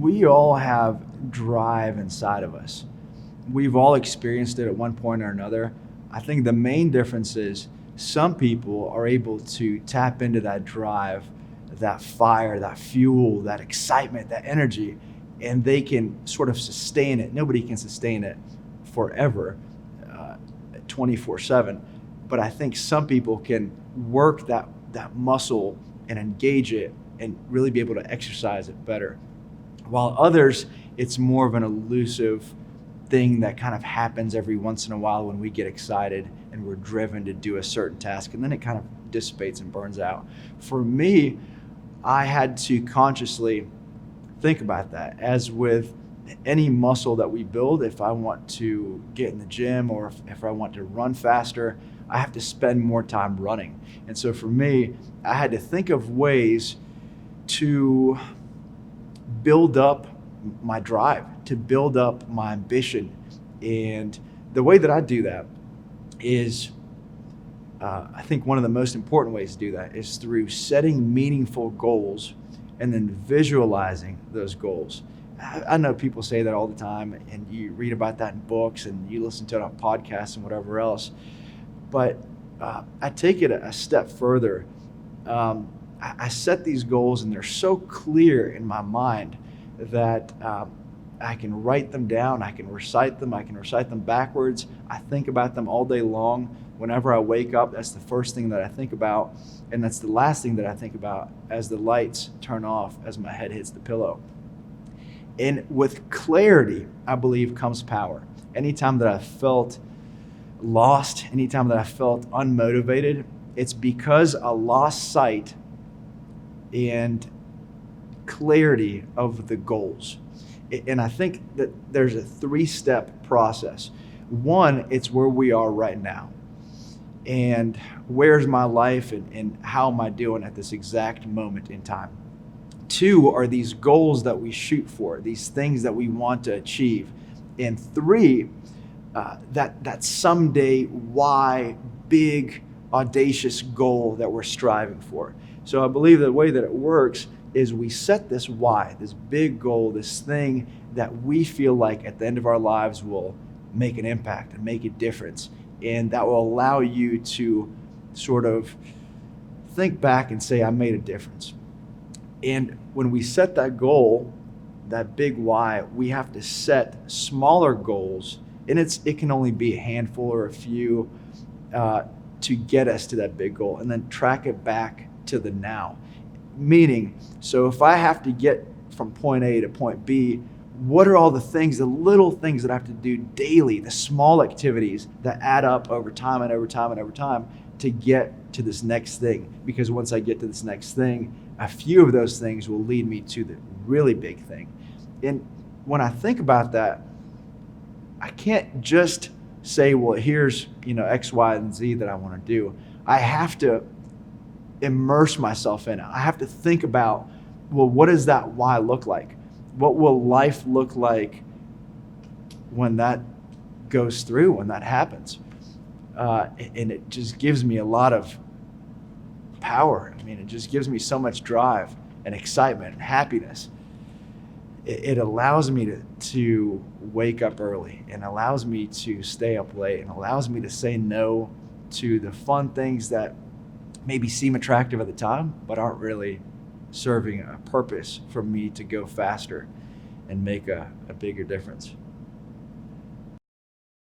we all have drive inside of us. We've all experienced it at one point or another. I think the main difference is some people are able to tap into that drive, that fire, that fuel, that excitement, that energy, and they can sort of sustain it. Nobody can sustain it forever, 24/7. But I think some people can work that muscle and engage it and really be able to exercise it better. While others, it's more of an elusive thing that kind of happens every once in a while when we get excited and we're driven to do a certain task, and then it kind of dissipates and burns out. For me, I had to consciously think about that. As with any muscle that we build, if I want to get in the gym or if I want to run faster, I have to spend more time running. And so for me, I had to think of ways to build up my drive, to build up my ambition. And the way that I do that is, I think one of the most important ways to do that is through setting meaningful goals and then visualizing those goals. I know people say that all the time, and you read about that in books and you listen to it on podcasts and whatever else. But I take it a step further. I set these goals and they're so clear in my mind that I can write them down, I can recite them backwards. I think about them all day long. Whenever I wake up, that's the first thing that I think about, and that's the last thing that I think about as the lights turn off, as my head hits the pillow. And with clarity, I believe, comes power. Anytime that I felt lost, anytime that I felt unmotivated, it's because I lost sight and clarity of the goals. And I think that there's a 3-step process. One, it's where we are right now. And where's my life and how am I doing at this exact moment in time? 2 are these goals that we shoot for, these things that we want to achieve. And 3, that someday why big, audacious goal that we're striving for. So I believe the way that it works is we set this why, this big goal, this thing that we feel like at the end of our lives will make an impact and make a difference. And that will allow you to sort of think back and say, I made a difference. And when we set that goal, that big why, we have to set smaller goals, and it can only be a handful or a few to get us to that big goal, and then track it back to the now. Meaning, so if I have to get from point A to point B, what are all the things, the little things that I have to do daily, the small activities that add up over time and over time and over time to get to this next thing? Because once I get to this next thing, a few of those things will lead me to the really big thing. And when I think about that, I can't just say, well, here's, X, Y, and Z that I want to do. I have to immerse myself in it. I have to think about, well, what does that why look like? What will life look like when that goes through, when that happens? And it just gives me a lot of power. I mean, it just gives me so much drive and excitement and happiness. It allows me to wake up early, and allows me to stay up late, and allows me to say no to the fun things that maybe seem attractive at the time, but aren't really serving a purpose for me to go faster and make a bigger difference.